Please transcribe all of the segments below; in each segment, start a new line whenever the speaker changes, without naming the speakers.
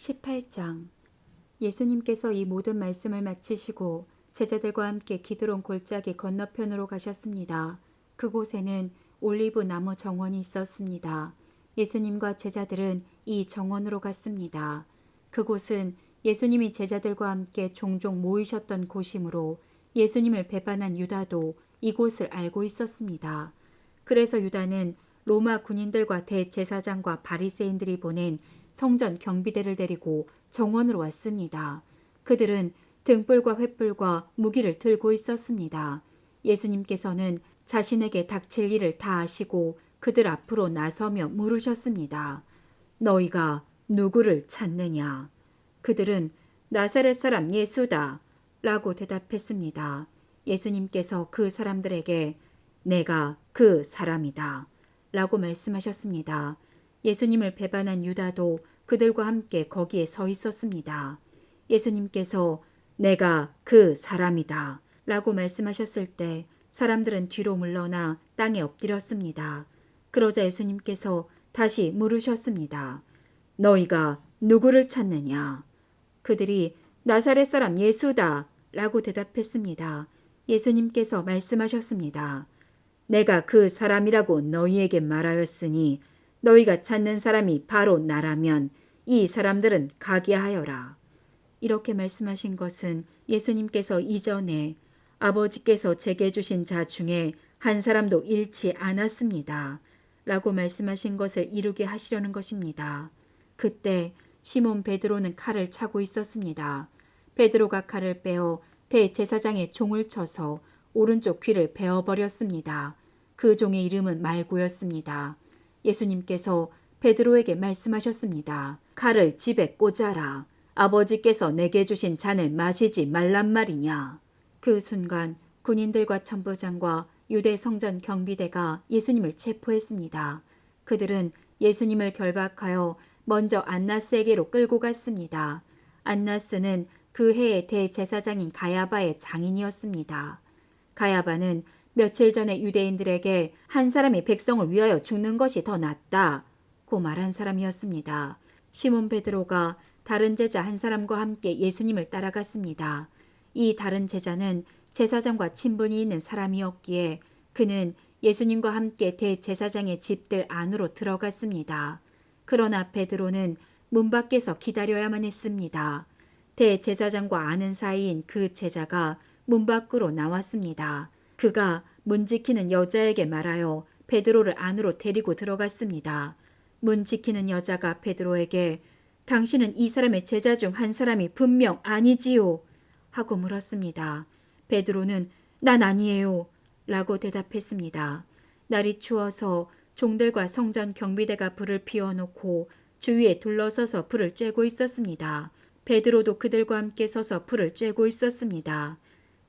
18장. 예수님께서 이 모든 말씀을 마치시고 제자들과 함께 기드론 골짜기 건너편으로 가셨습니다. 그곳에는 올리브 나무 정원이 있었습니다. 예수님과 제자들은 이 정원으로 갔습니다. 그곳은 예수님이 제자들과 함께 종종 모이셨던 곳이므로 예수님을 배반한 유다도 이곳을 알고 있었습니다. 그래서 유다는 로마 군인들과 대제사장과 바리새인들이 보낸 성전 경비대를 데리고 정원으로 왔습니다. 그들은 등불과 횃불과 무기를 들고 있었습니다. 예수님께서는 자신에게 닥칠 일을 다 아시고 그들 앞으로 나서며 물으셨습니다. 너희가 누구를 찾느냐? 그들은 나사렛 사람 예수다 라고 대답했습니다. 예수님께서 그 사람들에게 내가 그 사람이다 라고 말씀하셨습니다. 예수님을 배반한 유다도 그들과 함께 거기에 서 있었습니다. 예수님께서 내가 그 사람이다 라고 말씀하셨을 때 사람들은 뒤로 물러나 땅에 엎드렸습니다. 그러자 예수님께서 다시 물으셨습니다. 너희가 누구를 찾느냐? 그들이 나사렛 사람 예수다 라고 대답했습니다. 예수님께서 말씀하셨습니다. 내가 그 사람이라고 너희에게 말하였으니 너희가 찾는 사람이 바로 나라면 이 사람들은 가게 하여라. 이렇게 말씀하신 것은 예수님께서 이전에 아버지께서 제게 주신 자 중에 한 사람도 잃지 않았습니다. 라고 말씀하신 것을 이루게 하시려는 것입니다. 그때 시몬 베드로는 칼을 차고 있었습니다. 베드로가 칼을 빼어 대제사장의 종을 쳐서 오른쪽 귀를 베어버렸습니다. 그 종의 이름은 말고였습니다. 예수님께서 베드로에게 말씀하셨습니다. 칼을 집에 꽂아라. 아버지께서 내게 주신 잔을 마시지 말란 말이냐. 그 순간 군인들과 천부장과 유대 성전 경비대가 예수님을 체포했습니다. 그들은 예수님을 결박하여 먼저 안나스에게로 끌고 갔습니다. 안나스는 그 해의 대제사장인 가야바의 장인이었습니다. 가야바는 며칠 전에 유대인들에게 한 사람이 백성을 위하여 죽는 것이 더 낫다고 말한 사람이었습니다. 시몬 베드로가 다른 제자 한 사람과 함께 예수님을 따라갔습니다. 이 다른 제자는 제사장과 친분이 있는 사람이었기에 그는 예수님과 함께 대제사장의 집들 안으로 들어갔습니다. 그러나 베드로는 문 밖에서 기다려야만 했습니다. 대제사장과 아는 사이인 그 제자가 문 밖으로 나왔습니다. 그가 문 지키는 여자에게 말하여 베드로를 안으로 데리고 들어갔습니다. 문 지키는 여자가 베드로에게 당신은 이 사람의 제자 중 한 사람이 분명 아니지요? 하고 물었습니다. 베드로는 난 아니에요 라고 대답했습니다. 날이 추워서 종들과 성전 경비대가 불을 피워놓고 주위에 둘러서서 불을 쬐고 있었습니다. 베드로도 그들과 함께 서서 불을 쬐고 있었습니다.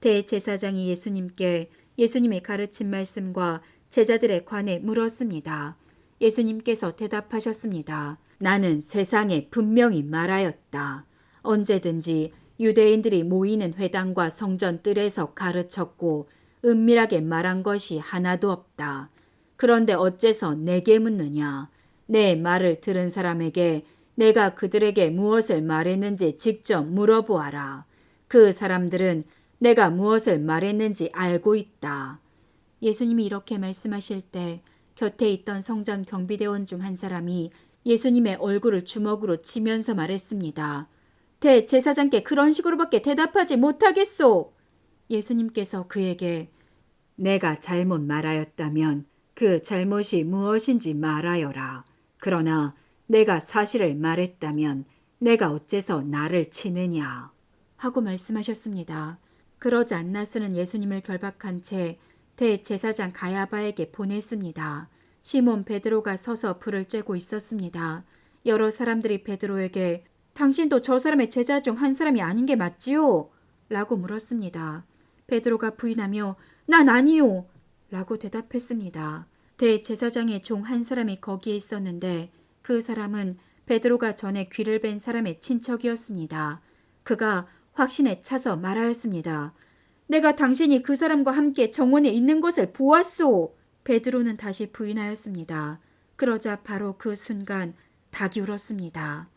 대제사장이 예수님께 예수님의 가르친 말씀과 제자들에 관해 물었습니다. 예수님께서 대답하셨습니다. 나는 세상에 분명히 말하였다. 언제든지 유대인들이 모이는 회당과 성전 뜰에서 가르쳤고 은밀하게 말한 것이 하나도 없다. 그런데 어째서 내게 묻느냐? 내 말을 들은 사람에게 내가 그들에게 무엇을 말했는지 직접 물어보아라. 그 사람들은 내가 무엇을 말했는지 알고 있다. 예수님이 이렇게 말씀하실 때 곁에 있던 성전 경비대원 중 한 사람이 예수님의 얼굴을 주먹으로 치면서 말했습니다. 대제사장께 그런 식으로밖에 대답하지 못하겠소. 예수님께서 그에게 내가 잘못 말하였다면 그 잘못이 무엇인지 말하여라. 그러나 내가 사실을 말했다면 내가 어째서 나를 치느냐. 하고 말씀하셨습니다. 그러자 안나스는 예수님을 결박한 채 대제사장 가야바에게 보냈습니다. 시몬 베드로가 서서 불을 쬐고 있었습니다. 여러 사람들이 베드로에게 당신도 저 사람의 제자 중 한 사람이 아닌 게 맞지요? 라고 물었습니다. 베드로가 부인하며 난 아니요 라고 대답했습니다. 대제사장의 종 한 사람이 거기에 있었는데 그 사람은 베드로가 전에 귀를 벤 사람의 친척이었습니다. 그가 확신에 차서 말하였습니다. 내가 당신이 그 사람과 함께 정원에 있는 것을 보았소. 베드로는 다시 부인하였습니다. 그러자 바로 그 순간 닭이 울었습니다.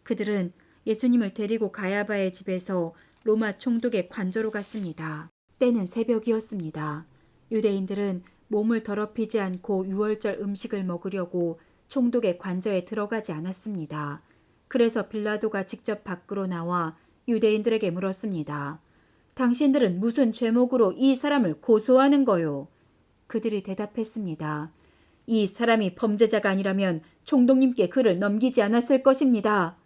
그들은 예수님을 데리고 가야바의 집에서 로마 총독의 관저로 갔습니다. 때는 새벽이었습니다. 유대인들은 몸을 더럽히지 않고 유월절 음식을 먹으려고 총독의 관저에 들어가지 않았습니다. 그래서 빌라도가 직접 밖으로 나와 유대인들에게 물었습니다. 당신들은 무슨 죄목으로 이 사람을 고소하는 거요? 그들이 대답했습니다. 이 사람이 범죄자가 아니라면 총독님께 그를 넘기지 않았을 것입니다.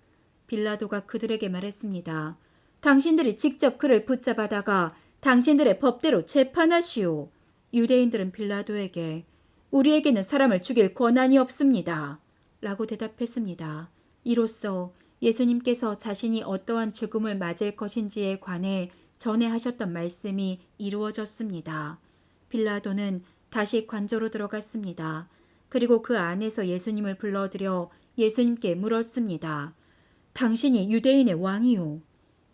빌라도가 그들에게 말했습니다. 당신들이 직접 그를 붙잡아다가 당신들의 법대로 재판하시오. 유대인들은 빌라도에게 우리에게는 사람을 죽일 권한이 없습니다. 라고 대답했습니다. 이로써 예수님께서 자신이 어떠한 죽음을 맞을 것인지에 관해 전에 하셨던 말씀이 이루어졌습니다. 빌라도는 다시 관저로 들어갔습니다. 그리고 그 안에서 예수님을 불러들여 예수님께 물었습니다. 당신이 유대인의 왕이요.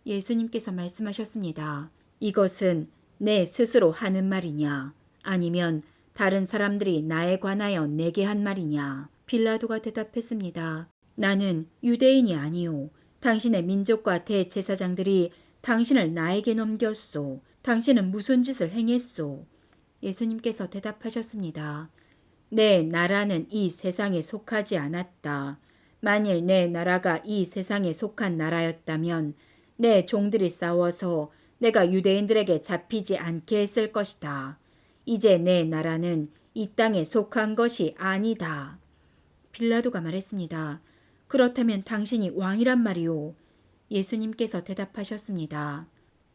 예수님께서 말씀하셨습니다. 이것은 내 스스로 하는 말이냐? 아니면 다른 사람들이 나에 관하여 내게 한 말이냐? 빌라도가 대답했습니다. 나는 유대인이 아니오. 당신의 민족과 대제사장들이 당신을 나에게 넘겼소. 당신은 무슨 짓을 행했소? 예수님께서 대답하셨습니다. 내 나라는 이 세상에 속하지 않았다. 만일 내 나라가 이 세상에 속한 나라였다면 내 종들이 싸워서 내가 유대인들에게 잡히지 않게 했을 것이다. 이제 내 나라는 이 땅에 속한 것이 아니다. 빌라도가 말했습니다. 그렇다면 당신이 왕이란 말이오. 예수님께서 대답하셨습니다.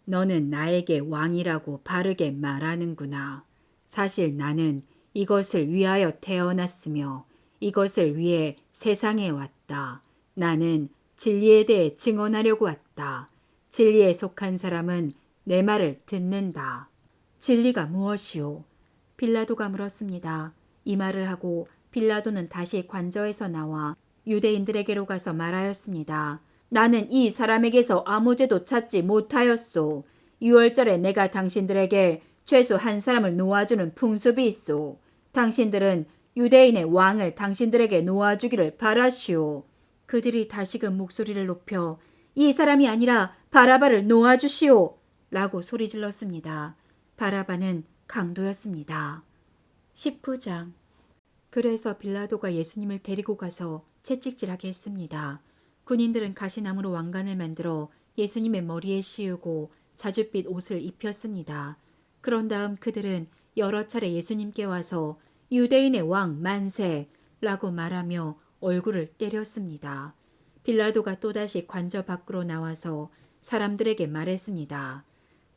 너는 나에게 왕이라고 바르게 말하는구나. 사실 나는 이것을 위하여 태어났으며 이것을 위해 세상에 왔다. 나는 진리에 대해 증언하려고 왔다. 진리에 속한 사람은 내 말을 듣는다. 진리가 무엇이오? 빌라도가 물었습니다. 이 말을 하고 빌라도는 다시 관저에서 나와 유대인들에게로 가서 말하였습니다. 나는 이 사람에게서 아무 죄도 찾지 못하였소. 유월절에 내가 당신들에게 죄수 한 사람을 놓아주는 풍습이 있소. 당신들은 유대인의 왕을 당신들에게 놓아주기를 바라시오. 그들이 다시금 목소리를 높여 이 사람이 아니라 바라바를 놓아주시오. 라고 소리질렀습니다. 바라바는 강도였습니다. 19장. 그래서 빌라도가 예수님을 데리고 가서 채찍질하게 했습니다. 군인들은 가시나무로 왕관을 만들어 예수님의 머리에 씌우고 자줏빛 옷을 입혔습니다. 그런 다음 그들은 여러 차례 예수님께 와서 유대인의 왕 만세! 라고 말하며 얼굴을 때렸습니다. 빌라도가 또다시 관저 밖으로 나와서 사람들에게 말했습니다.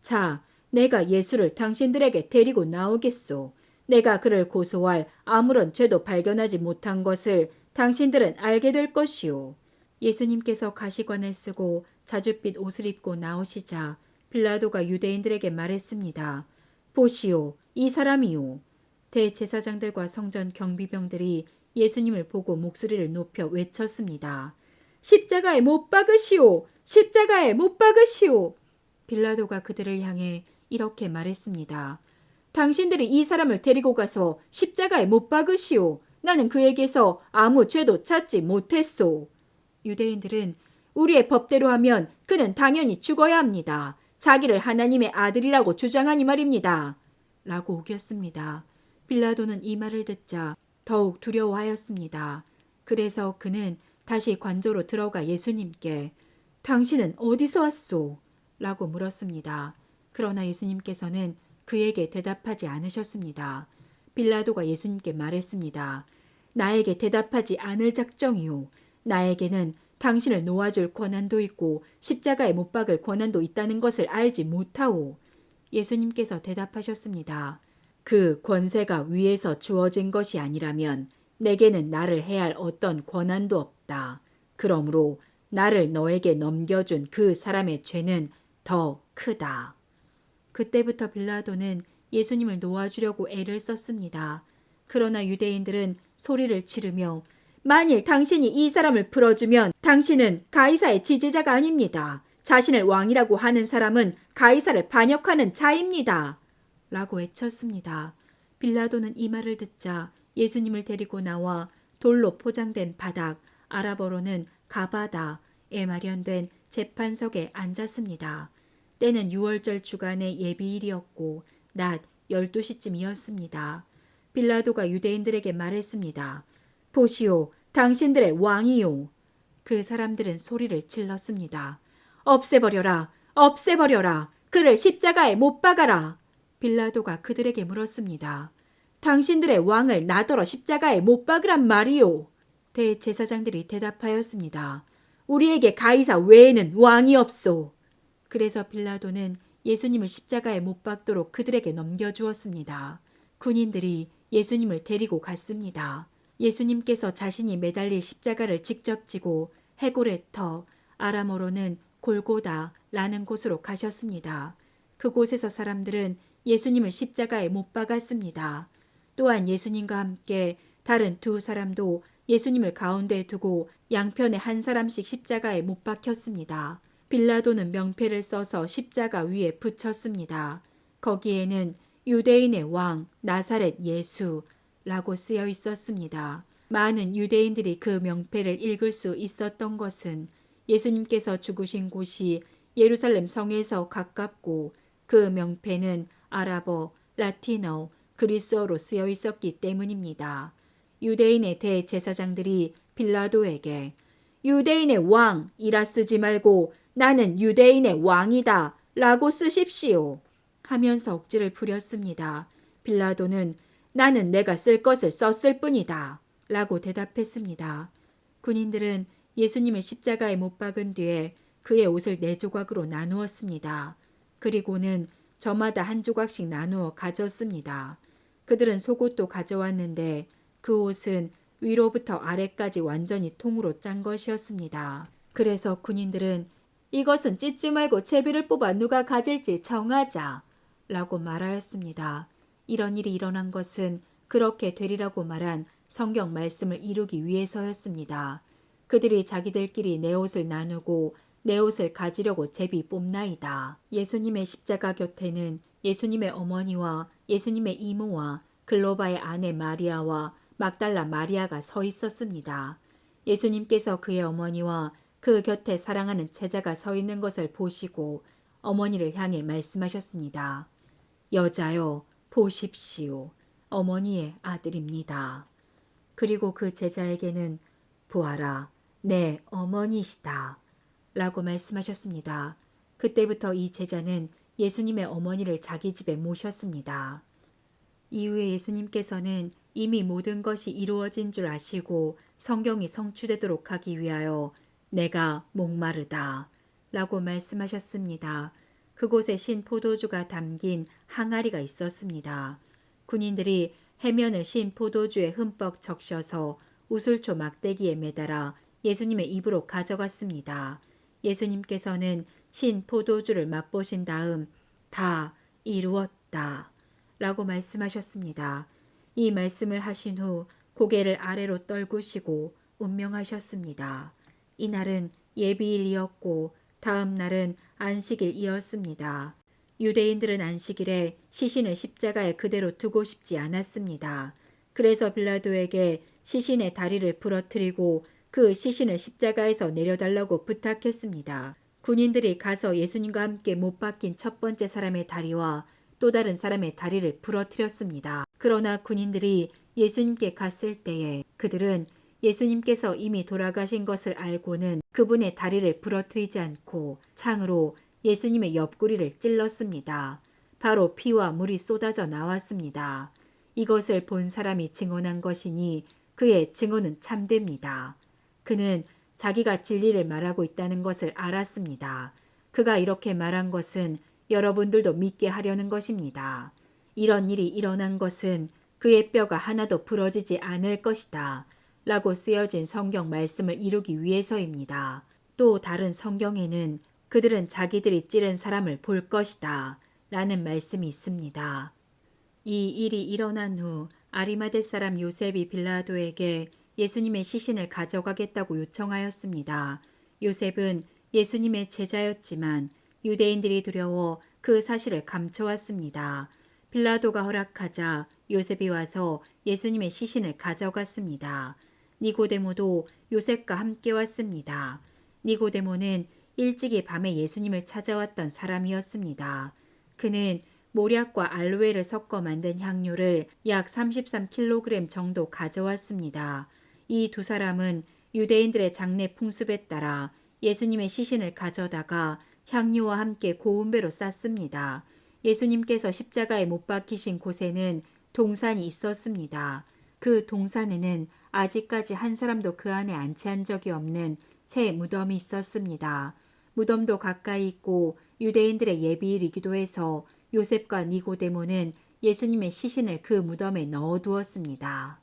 자, 내가 예수를 당신들에게 데리고 나오겠소. 내가 그를 고소할 아무런 죄도 발견하지 못한 것을 당신들은 알게 될 것이오. 예수님께서 가시관을 쓰고 자줏빛 옷을 입고 나오시자 빌라도가 유대인들에게 말했습니다. 보시오, 이 사람이오. 대제사장들과 성전 경비병들이 예수님을 보고 목소리를 높여 외쳤습니다. 십자가에 못 박으시오! 십자가에 못 박으시오! 빌라도가 그들을 향해 이렇게 말했습니다. 당신들이 이 사람을 데리고 가서 십자가에 못 박으시오. 나는 그에게서 아무 죄도 찾지 못했소. 유대인들은 우리의 법대로 하면 그는 당연히 죽어야 합니다. 자기를 하나님의 아들이라고 주장하니 말입니다. 라고 우겼습니다. 빌라도는 이 말을 듣자 더욱 두려워하였습니다. 그래서 그는 다시 관저로 들어가 예수님께 당신은 어디서 왔소? 라고 물었습니다. 그러나 예수님께서는 그에게 대답하지 않으셨습니다. 빌라도가 예수님께 말했습니다. 나에게 대답하지 않을 작정이오. 나에게는 당신을 놓아줄 권한도 있고 십자가에 못 박을 권한도 있다는 것을 알지 못하오. 예수님께서 대답하셨습니다. 그 권세가 위에서 주어진 것이 아니라면 내게는 나를 해할 어떤 권한도 없다. 그러므로 나를 너에게 넘겨준 그 사람의 죄는 더 크다. 그때부터 빌라도는 예수님을 놓아주려고 애를 썼습니다. 그러나 유대인들은 소리를 지르며 만일 당신이 이 사람을 풀어주면 당신은 가이사의 지지자가 아닙니다. 자신을 왕이라고 하는 사람은 가이사를 반역하는 자입니다. 라고 외쳤습니다. 빌라도는 이 말을 듣자 예수님을 데리고 나와 돌로 포장된 바닥, 아랍어로는 가바다, 마련된 재판석에 앉았습니다. 때는 6월절 주간의 예비일이었고 낮 12시쯤이었습니다. 빌라도가 유대인들에게 말했습니다. 보시오, 당신들의 왕이요. 그 사람들은 소리를 질렀습니다. 없애버려라! 없애버려라! 그를 십자가에 못 박아라! 빌라도가 그들에게 물었습니다. 당신들의 왕을 나더러 십자가에 못 박으란 말이오. 대제사장들이 대답하였습니다. 우리에게 가이사 외에는 왕이 없소. 그래서 빌라도는 예수님을 십자가에 못 박도록 그들에게 넘겨주었습니다. 군인들이 예수님을 데리고 갔습니다. 예수님께서 자신이 매달릴 십자가를 직접 지고 헤고레터, 아람어로는 골고다라는 곳으로 가셨습니다. 그곳에서 사람들은 예수님을 십자가에 못 박았습니다. 또한 예수님과 함께 다른 두 사람도 예수님을 가운데에 두고 양편에 한 사람씩 십자가에 못 박혔습니다. 빌라도는 명패를 써서 십자가 위에 붙였습니다. 거기에는 유대인의 왕 나사렛 예수라고 쓰여 있었습니다. 많은 유대인들이 그 명패를 읽을 수 있었던 것은 예수님께서 죽으신 곳이 예루살렘 성에서 가깝고 그 명패는 아랍어, 라틴어, 그리스어로 쓰여 있었기 때문입니다. 유대인의 대제사장들이 빌라도에게 유대인의 왕이라 쓰지 말고 나는 유대인의 왕이다 라고 쓰십시오 하면서 억지를 부렸습니다. 빌라도는 나는 내가 쓸 것을 썼을 뿐이다 라고 대답했습니다. 군인들은 예수님을 십자가에 못 박은 뒤에 그의 옷을 4조각으로 나누었습니다. 그리고는 저마다 한 조각씩 나누어 가졌습니다. 그들은 속옷도 가져왔는데 그 옷은 위로부터 아래까지 완전히 통으로 짠 것이었습니다. 그래서 군인들은 이것은 찢지 말고 제비를 뽑아 누가 가질지 정하자 라고 말하였습니다. 이런 일이 일어난 것은 그렇게 되리라고 말한 성경 말씀을 이루기 위해서였습니다. 그들이 자기들끼리 내 옷을 나누고 내 옷을 가지려고 제비 뽑나이다. 예수님의 십자가 곁에는 예수님의 어머니와 예수님의 이모와 글로바의 아내 마리아와 막달라 마리아가 서 있었습니다. 예수님께서 그의 어머니와 그 곁에 사랑하는 제자가 서 있는 것을 보시고 어머니를 향해 말씀하셨습니다. 여자여, 보십시오. 어머니의 아들입니다. 그리고 그 제자에게는 보아라, 내 어머니시다 라고 말씀하셨습니다. 그때부터 이 제자는 예수님의 어머니를 자기 집에 모셨습니다. 이후에 예수님께서는 이미 모든 것이 이루어진 줄 아시고 성경이 성취되도록 하기 위하여 내가 목마르다 라고 말씀하셨습니다. 그곳에 신 포도주가 담긴 항아리가 있었습니다. 군인들이 해면을 신 포도주에 흠뻑 적셔서 우슬초 막대기에 매달아 예수님의 입으로 가져갔습니다. 예수님께서는 신 포도주를 맛보신 다음 다 이루었다 라고 말씀하셨습니다. 이 말씀을 하신 후 고개를 아래로 떨구시고 운명하셨습니다. 이날은 예비일이었고 다음 날은 안식일이었습니다. 유대인들은 안식일에 시신을 십자가에 그대로 두고 싶지 않았습니다. 그래서 빌라도에게 시신의 다리를 부러뜨리고 그 시신을 십자가에서 내려달라고 부탁했습니다. 군인들이 가서 예수님과 함께 못 박힌 첫 번째 사람의 다리와 또 다른 사람의 다리를 부러뜨렸습니다. 그러나 군인들이 예수님께 갔을 때에 그들은 예수님께서 이미 돌아가신 것을 알고는 그분의 다리를 부러뜨리지 않고 창으로 예수님의 옆구리를 찔렀습니다. 바로 피와 물이 쏟아져 나왔습니다. 이것을 본 사람이 증언한 것이니 그의 증언은 참됩니다. 그는 자기가 진리를 말하고 있다는 것을 알았습니다. 그가 이렇게 말한 것은 여러분들도 믿게 하려는 것입니다. 이런 일이 일어난 것은 그의 뼈가 하나도 부러지지 않을 것이다 라고 쓰여진 성경 말씀을 이루기 위해서입니다. 또 다른 성경에는 그들은 자기들이 찌른 사람을 볼 것이다 라는 말씀이 있습니다. 이 일이 일어난 후 아리마대 사람 요셉이 빌라도에게 예수님의 시신을 가져가겠다고 요청하였습니다. 요셉은 예수님의 제자였지만 유대인들이 두려워 그 사실을 감춰왔습니다. 빌라도가 허락하자 요셉이 와서 예수님의 시신을 가져갔습니다. 니고데모도 요셉과 함께 왔습니다. 니고데모는 일찍이 밤에 예수님을 찾아왔던 사람이었습니다. 그는 모략과 알로에를 섞어 만든 향료를 약 33kg 정도 가져왔습니다. 이 두 사람은 유대인들의 장례 풍습에 따라 예수님의 시신을 가져다가 향료와 함께 고운 배로 쌌습니다. 예수님께서 십자가에 못 박히신 곳에는 동산이 있었습니다. 그 동산에는 아직까지 한 사람도 그 안에 안치한 적이 없는 새 무덤이 있었습니다. 무덤도 가까이 있고 유대인들의 예비일이기도 해서 요셉과 니고데모는 예수님의 시신을 그 무덤에 넣어두었습니다.